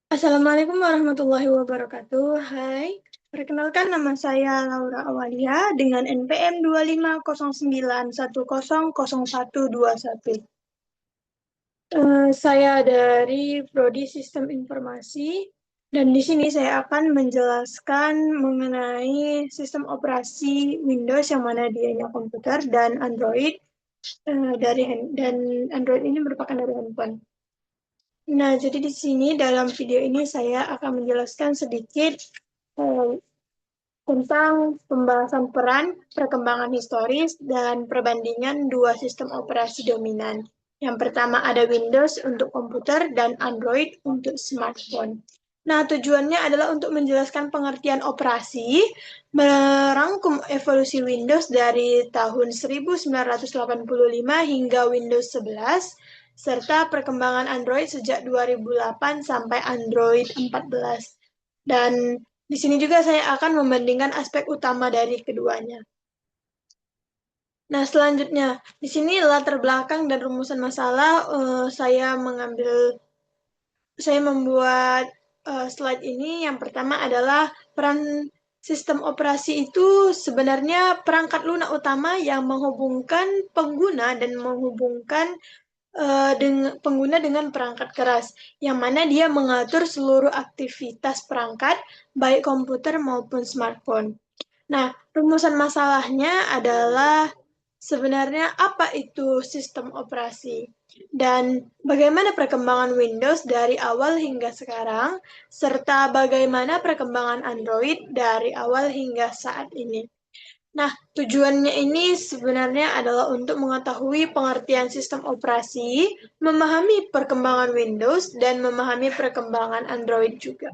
Assalamualaikum warahmatullahi wabarakatuh. Hai, perkenalkan nama saya Laura Awalia dengan NPM 2509100121. Saya dari Prodi Sistem Informasi dan di sini saya akan menjelaskan mengenai sistem operasi Windows yang mana dianya komputer dan Android dan Android ini merupakan dari handphone. Nah, jadi di sini dalam video ini saya akan menjelaskan sedikit eh, tentang pembahasan peran, perkembangan historis, dan perbandingan dua sistem operasi dominan. Yang pertama ada Windows untuk komputer dan Android untuk smartphone. Nah, tujuannya adalah untuk menjelaskan pengertian operasi, merangkum evolusi Windows dari tahun 1985 hingga Windows 11, serta perkembangan Android sejak 2008 sampai Android 14. Dan di sini juga saya akan membandingkan aspek utama dari keduanya. Nah, selanjutnya, di sini latar belakang dan rumusan masalah, saya membuat slide ini. Yang pertama adalah peran sistem operasi itu sebenarnya perangkat lunak utama yang menghubungkan pengguna dan menghubungkan dengan pengguna dengan perangkat keras, yang mana dia mengatur seluruh aktivitas perangkat, baik komputer maupun smartphone. Nah, rumusan masalahnya adalah sebenarnya apa itu sistem operasi dan bagaimana perkembangan Windows dari awal hingga sekarang, serta bagaimana perkembangan Android dari awal hingga saat ini. Nah, tujuannya ini sebenarnya adalah untuk mengetahui pengertian sistem operasi, memahami perkembangan Windows, dan memahami perkembangan Android juga.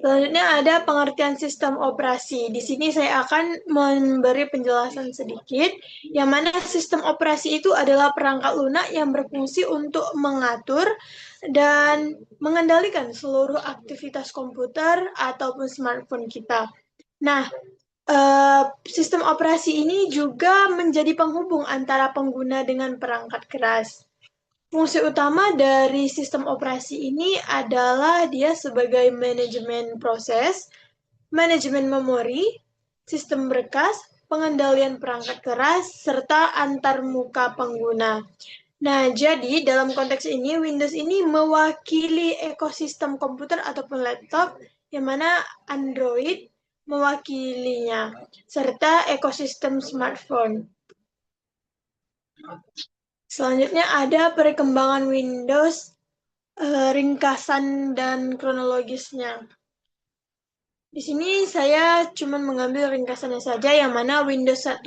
Selanjutnya ada pengertian sistem operasi. Di sini saya akan memberi penjelasan sedikit, yang mana sistem operasi itu adalah perangkat lunak yang berfungsi untuk mengatur dan mengendalikan seluruh aktivitas komputer ataupun smartphone kita. Nah, sistem operasi ini juga menjadi penghubung antara pengguna dengan perangkat keras. Fungsi utama dari sistem operasi ini adalah dia sebagai manajemen proses, manajemen memori, sistem berkas, pengendalian perangkat keras, serta antarmuka pengguna. Nah, jadi dalam konteks ini, Windows ini mewakili ekosistem komputer ataupun laptop, yang mana Android mewakilinya, serta ekosistem smartphone. Selanjutnya ada perkembangan Windows, ringkasan dan kronologisnya. Di sini saya cuma mengambil ringkasannya saja, yang mana Windows 1.0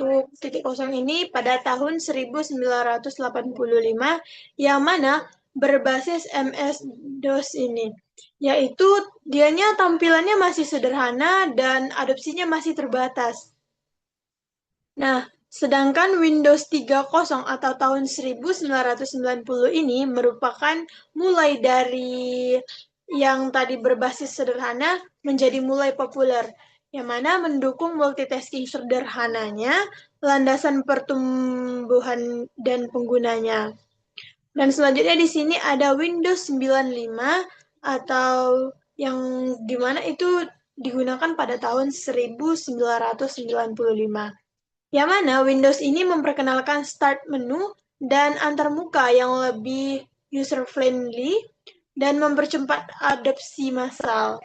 ini pada tahun 1985, yang mana berbasis MS-DOS ini, yaitu dianya tampilannya masih sederhana dan adopsinya masih terbatas. Nah, sedangkan Windows 3.0 atau tahun 1990 ini merupakan mulai dari yang tadi berbasis sederhana menjadi mulai populer, yang mana mendukung multitasking sederhananya, landasan pertumbuhan dan penggunanya. Dan selanjutnya di sini ada Windows 95 atau yang dimana itu digunakan pada tahun 1995. Yang mana Windows ini memperkenalkan start menu dan antarmuka yang lebih user-friendly dan mempercepat adopsi massal.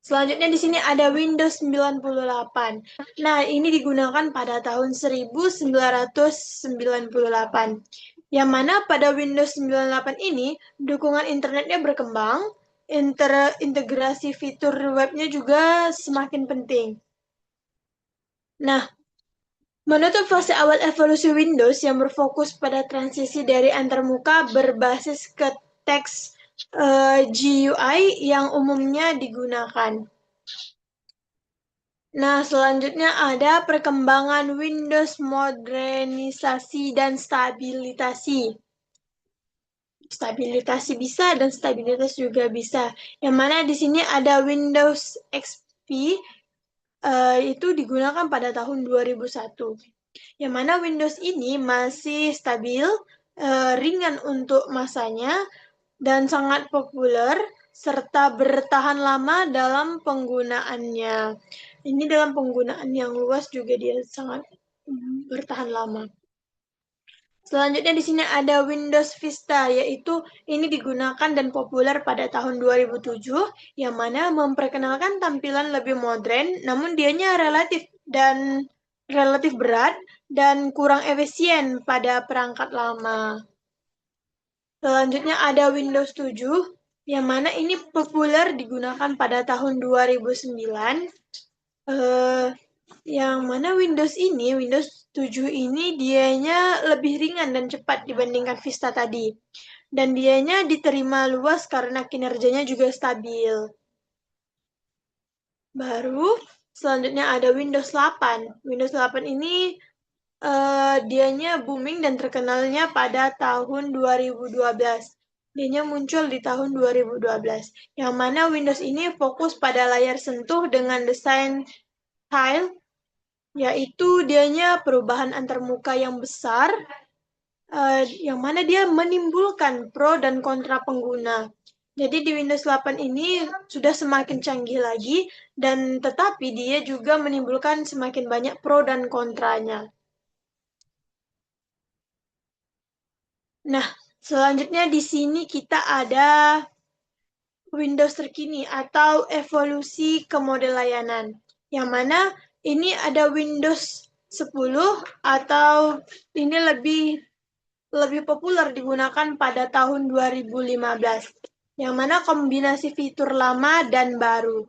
Selanjutnya di sini ada Windows 98. Nah, ini digunakan pada tahun 1998. Yang mana pada Windows 98 ini, dukungan internetnya berkembang, integrasi fitur webnya juga semakin penting. Nah, menutup fase awal evolusi Windows yang berfokus pada transisi dari antarmuka berbasis ke teks GUI yang umumnya digunakan. Nah, selanjutnya ada perkembangan Windows, modernisasi dan stabilitasi. Stabilitasi bisa dan stabilitas juga bisa. Yang mana di sini ada Windows XP, itu digunakan pada tahun 2001. Yang mana Windows ini masih stabil, ringan untuk masanya, dan sangat populer serta bertahan lama dalam penggunaannya. Ini dalam penggunaan yang luas juga dia sangat bertahan lama. Selanjutnya di sini ada Windows Vista, yaitu ini digunakan dan populer pada tahun 2007, yang mana memperkenalkan tampilan lebih modern, namun dianya relatif berat dan kurang efisien pada perangkat lama. Selanjutnya ada Windows 7, yang mana ini populer digunakan pada tahun 2009. Eh, yang mana Windows 7 ini dianya lebih ringan dan cepat dibandingkan Vista tadi. Dan dianya diterima luas karena kinerjanya juga stabil. Baru selanjutnya ada Windows 8. Windows 8 ini dianya booming dan terkenalnya pada tahun 2012. Dianya muncul di tahun 2012. Yang mana Windows ini fokus pada layar sentuh dengan desain tile, yaitu dianya perubahan antarmuka yang besar, yang mana dia menimbulkan pro dan kontra pengguna. Jadi di Windows 8 ini sudah semakin canggih lagi, dan tetapi dia juga menimbulkan semakin banyak pro dan kontranya. Nah, selanjutnya di sini kita ada Windows terkini atau evolusi ke model layanan. Yang mana ini ada Windows 10 atau ini lebih populer digunakan pada tahun 2015. Yang mana kombinasi fitur lama dan baru.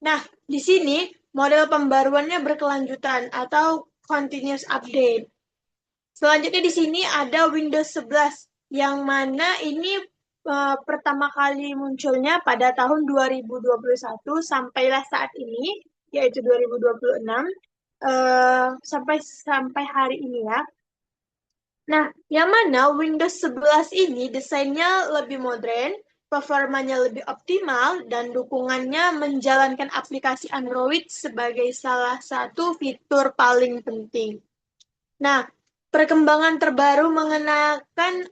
Nah, di sini model pembaruannya berkelanjutan atau continuous update. Selanjutnya di sini ada Windows 11 yang mana ini pertama kali munculnya pada tahun 2021 sampailah saat ini, yaitu 2026, sampai sampai hari ini ya. Nah, yang mana Windows 11 ini desainnya lebih modern, performanya lebih optimal, dan dukungannya menjalankan aplikasi Android sebagai salah satu fitur paling penting. Nah, perkembangan terbaru mengenakan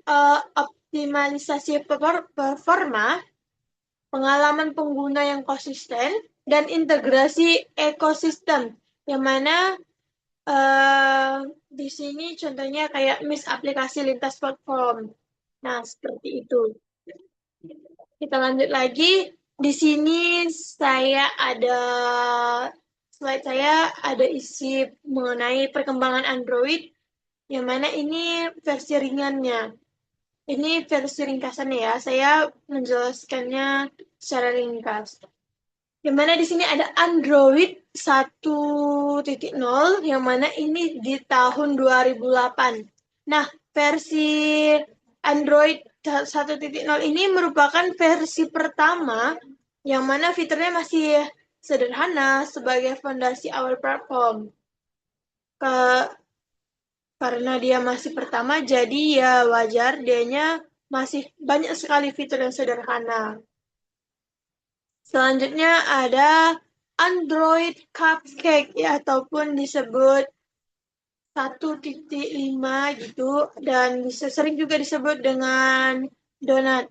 optimalisasi performa, pengalaman pengguna yang konsisten, dan integrasi ekosistem, yang mana di sini contohnya kayak aplikasi lintas platform. Nah, seperti itu. Kita lanjut lagi. Di sini slide saya ada isi mengenai perkembangan Android, yang mana ini versi ringannya. Ini versi ringkasannya ya. Saya menjelaskannya secara ringkas. Yang mana di sini ada Android 1.0, yang mana ini di tahun 2008. Nah, versi Android 1.0 ini merupakan versi pertama yang mana fiturnya masih sederhana sebagai fondasi awal platform. Karena dia masih pertama, jadi ya wajar dianya masih banyak sekali fitur yang sederhana. Selanjutnya ada Android Cupcake ya, ataupun disebut 1.5 gitu, dan sering juga disebut dengan donat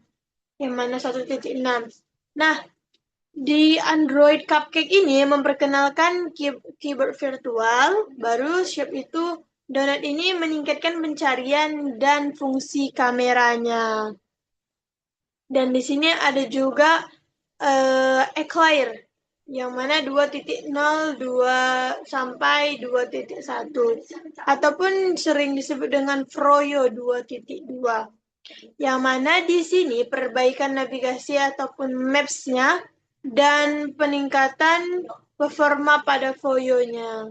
yang mana 1.6. Nah, di Android Cupcake ini memperkenalkan keyboard virtual, baru shape itu donat ini meningkatkan pencarian dan fungsi kameranya. Dan di sini ada juga Eclair, yang mana 2.02 sampai 2.1, ataupun sering disebut dengan Froyo 2.2. Yang mana di sini perbaikan navigasi ataupun maps-nya dan peningkatan performa pada Froyo-nya.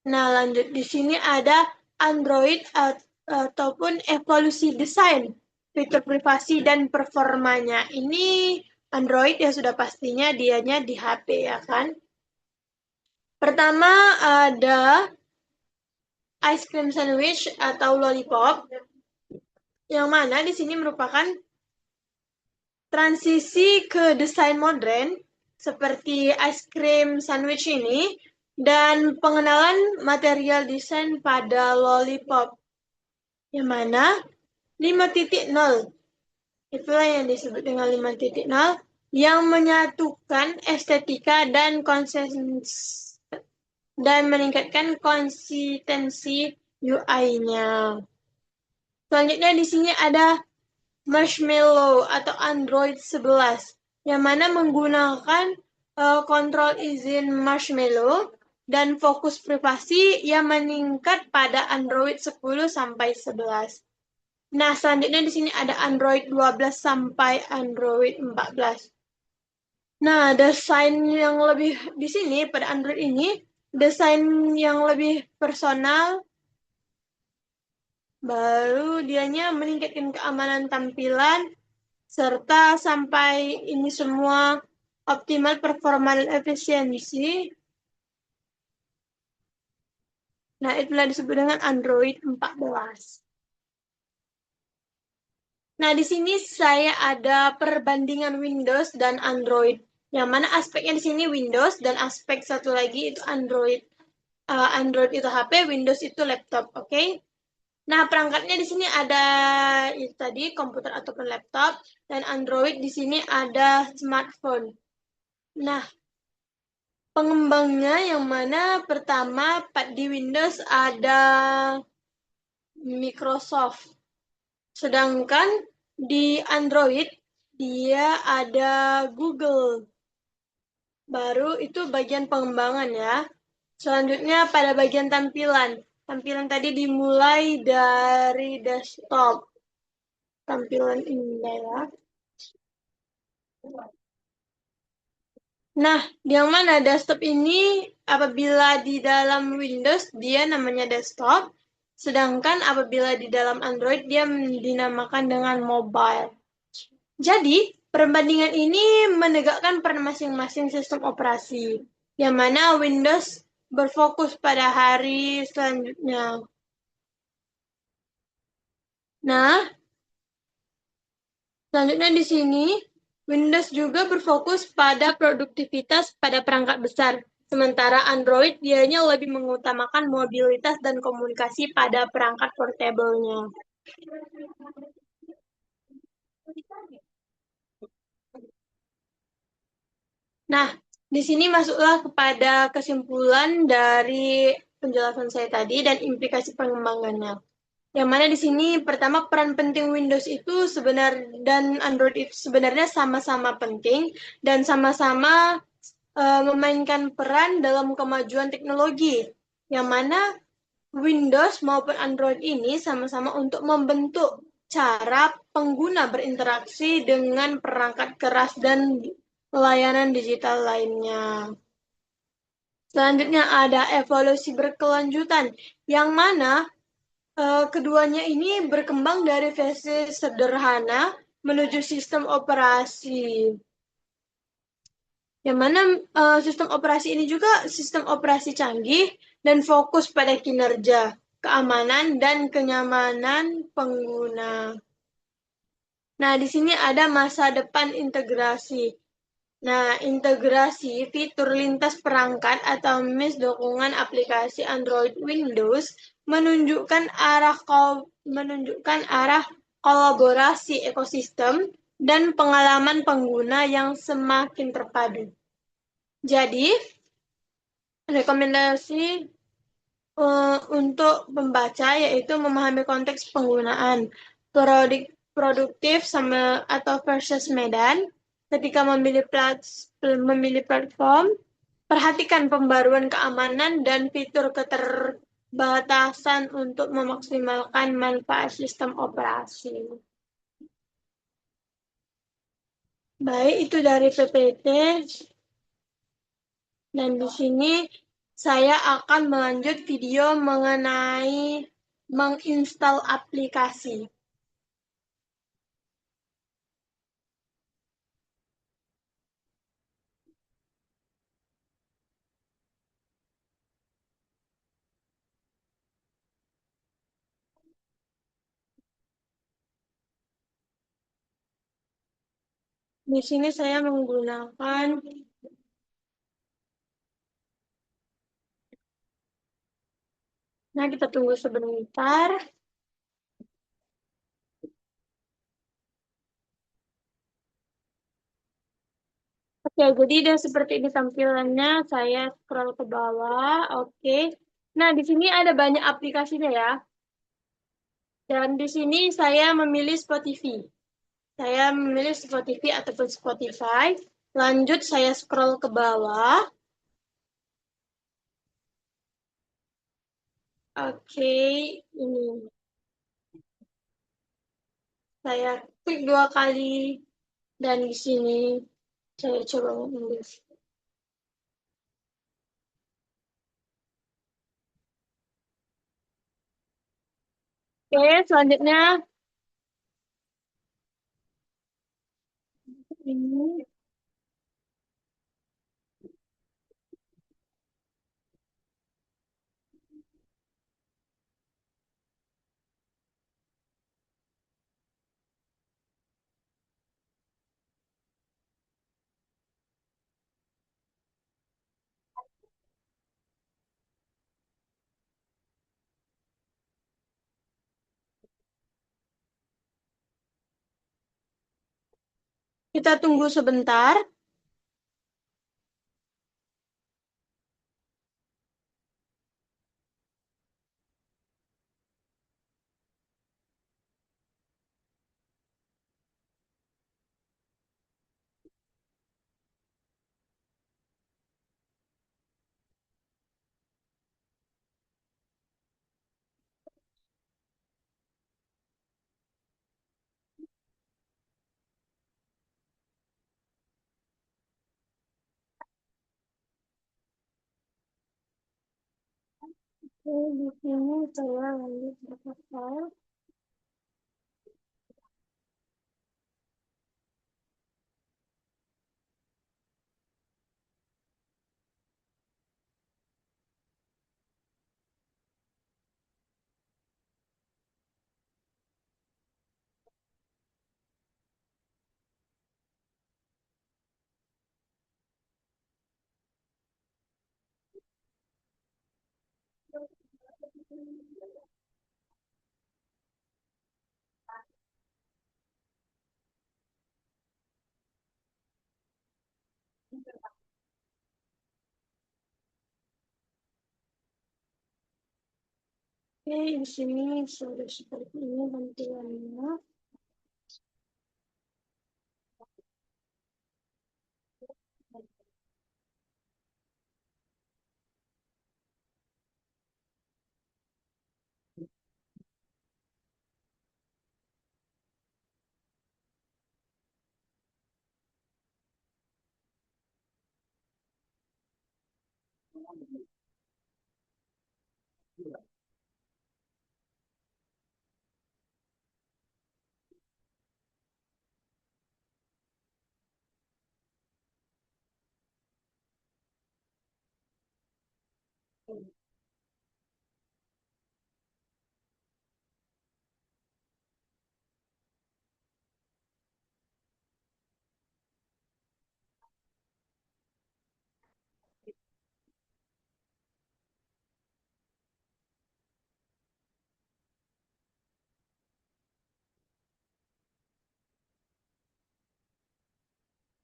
Nah, lanjut di sini ada Android ataupun evolusi desain, fitur privasi dan performanya. Ini Android ya sudah pastinya dianya di HP ya kan. Pertama ada ice cream sandwich atau lollipop, yang mana di sini merupakan transisi ke desain modern seperti ice cream sandwich ini dan pengenalan material desain pada lollipop. yang mana 5.0 itulah yang disebut dengan 5.0 yang menyatukan estetika dan meningkatkan konsistensi UI-nya. Selanjutnya di sini ada Marshmallow atau Android 11 yang mana menggunakan kontrol izin Marshmallow dan fokus privasi yang meningkat pada Android 10 sampai 11. Nah, selanjutnya di sini ada Android 12 sampai Android 14. Nah, desain yang lebih di sini pada Android ini, desain yang lebih personal, baru dianya meningkatkan keamanan tampilan, serta sampai ini semua optimal performa dan efisiensi. Nah, itulah disebut dengan Android 14. Nah, di sini saya ada perbandingan Windows dan Android. Yang mana aspeknya di sini Windows dan aspek satu lagi itu Android. Android itu HP, Windows itu laptop, oke? Nah, perangkatnya di sini ada itu tadi komputer ataupun laptop dan Android di sini ada smartphone. Nah, pengembangnya yang mana pertama di Windows ada Microsoft. Sedangkan di Android dia ada Google. Baru itu bagian pengembangan ya. Selanjutnya pada bagian tampilan. Tampilan tadi dimulai dari desktop. Tampilan ini ya. Nah, yang mana desktop ini apabila di dalam Windows dia namanya desktop, sedangkan apabila di dalam Android dia dinamakan dengan mobile. Jadi, perbandingan ini menegakkan peran masing-masing sistem operasi, yang mana Windows berfokus pada hari selanjutnya. Nah, selanjutnya di sini, Windows juga berfokus pada produktivitas pada perangkat besar, sementara Android dianya lebih mengutamakan mobilitas dan komunikasi pada perangkat portable-nya. Nah, di sini masuklah kepada kesimpulan dari penjelasan saya tadi dan implikasi pengembangannya. Yang mana di sini pertama peran penting Windows itu dan Android itu sebenarnya sama-sama penting dan sama-sama memainkan peran dalam kemajuan teknologi. Yang mana Windows maupun Android ini sama-sama untuk membentuk cara pengguna berinteraksi dengan perangkat keras dan layanan digital lainnya. Selanjutnya ada evolusi berkelanjutan, yang mana keduanya ini berkembang dari versi sederhana menuju sistem operasi. Yang mana sistem operasi ini juga sistem operasi canggih dan fokus pada kinerja, keamanan, dan kenyamanan pengguna. Nah, di sini ada masa depan integrasi. Nah, integrasi fitur lintas perangkat atau MES dukungan aplikasi Android Windows menunjukkan arah kolaborasi ekosistem dan pengalaman pengguna yang semakin terpadu. Jadi, rekomendasi untuk pembaca yaitu memahami konteks penggunaan produktif sama atau versus medan ketika memilih platform, perhatikan pembaruan keamanan dan fitur keterbatasan untuk memaksimalkan manfaat sistem operasi. Baik, itu dari PPT. Dan di sini saya akan melanjut video mengenai menginstal aplikasi. Di sini saya menggunakan, nah kita tunggu sebentar. Ya, jadi udah seperti ini tampilannya. Saya scroll ke bawah. Oke. Nah, di sini ada banyak aplikasinya ya. Dan di sini saya memilih Spotify. Saya memilih Spotify ataupun Spotify. Lanjut saya scroll ke bawah. Oke, ini saya klik dua kali dan di sini saya coba mengunduh. Oke, selanjutnya ini kita tunggu sebentar. Oke, di sini saya lanjut berkata. Oke, di sini sudah seperti ini tampilannya.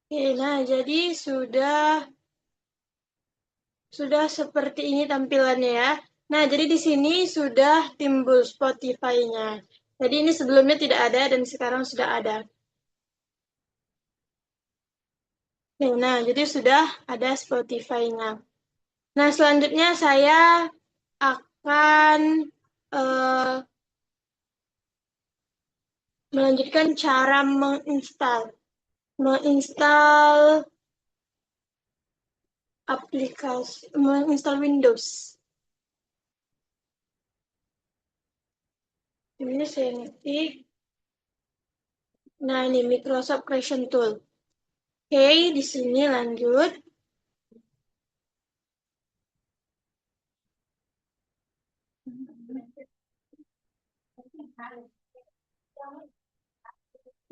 Oke, nah jadi sudah seperti ini tampilannya ya. Nah, jadi di sini sudah timbul Spotify-nya. Jadi ini sebelumnya tidak ada dan sekarang sudah ada. Oke, nah, jadi sudah ada Spotify-nya. Nah, selanjutnya saya akan eh, melanjutkan cara menginstal menginstal Windows. Ini saya ngetik. Nah, ini Microsoft Creation Tool. Oke, di sini lanjut.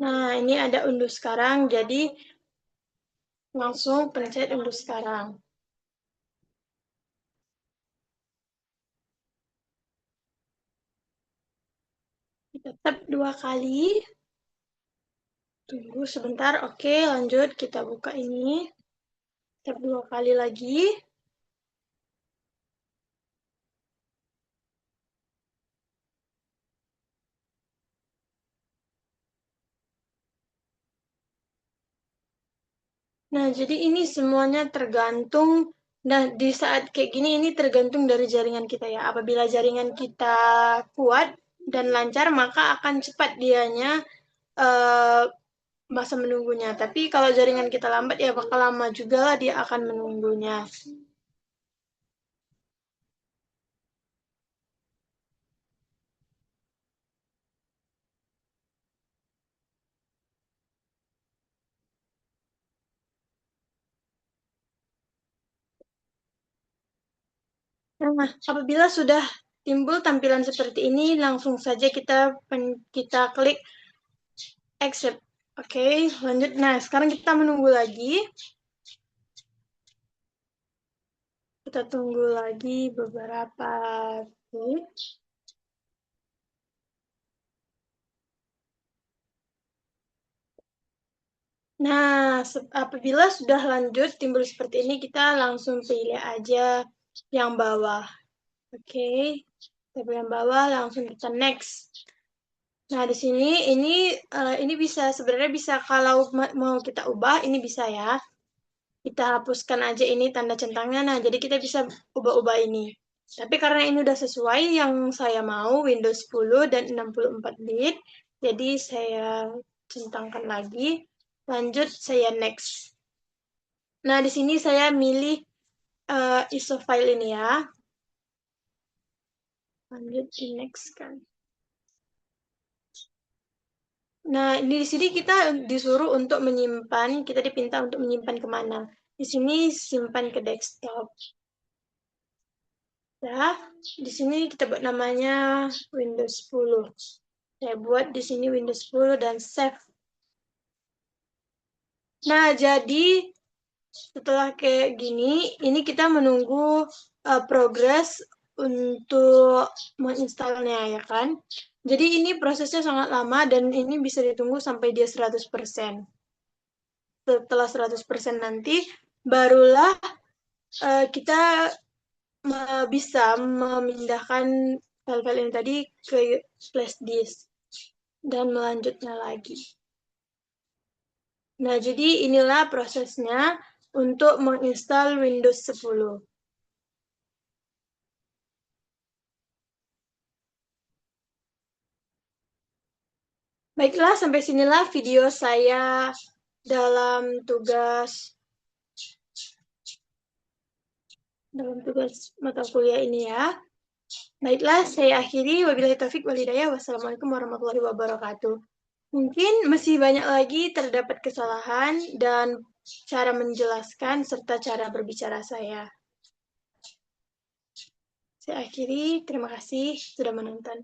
Nah, ini ada unduh sekarang, jadi langsung pencet unduh sekarang. Kita tap dua kali. Tunggu sebentar, oke lanjut. Kita buka ini. Tap 2 kali lagi. Nah, jadi ini semuanya tergantung. Nah, di saat kayak gini, ini tergantung dari jaringan kita ya. Apabila jaringan kita kuat dan lancar, maka akan cepat dianya eh, masa menunggunya. Tapi kalau jaringan kita lambat, ya bakal lama juga lah dia akan menunggunya. Nah, apabila sudah timbul tampilan seperti ini, langsung saja kita klik accept. Oke, lanjut. Nah, sekarang kita menunggu lagi. Kita tunggu lagi beberapa detik. Nah, apabila sudah lanjut timbul seperti ini, kita langsung pilih aja yang bawah. Oke, kita pilih yang bawah, langsung kita next. Nah, di sini ini bisa sebenarnya bisa kalau mau kita ubah, ini bisa ya. Kita hapuskan aja ini tanda centangnya. Nah, jadi kita bisa ubah-ubah ini. Tapi karena ini udah sesuai yang saya mau, Windows 10 dan 64 bit, jadi saya centangkan lagi. Lanjut, saya next. Nah, di sini saya milih ISO file ini ya. Lanjut di next kan. Nah, di sini kita disuruh untuk menyimpan, kita dipinta untuk menyimpan kemana. Di sini simpan ke desktop. Ya, di sini kita buat namanya Windows 10. Saya buat di sini Windows 10 dan save. Nah, jadi setelah kayak gini, ini kita menunggu progres untuk menginstalnya ya kan. Jadi ini prosesnya sangat lama dan ini bisa ditunggu sampai dia 100%. Setelah 100% nanti, barulah kita bisa memindahkan file-file ini tadi ke flash disk dan melanjutnya lagi. Nah, jadi inilah prosesnya untuk menginstal Windows 10. Baiklah, sampai sinilah video saya dalam tugas mata kuliah ini ya. Baiklah, saya akhiri. Wabillahi taufik wal hidayah. Wassalamualaikum warahmatullahi wabarakatuh. Mungkin masih banyak lagi terdapat kesalahan dan cara menjelaskan serta cara berbicara saya. Saya akhiri. Terima kasih sudah menonton.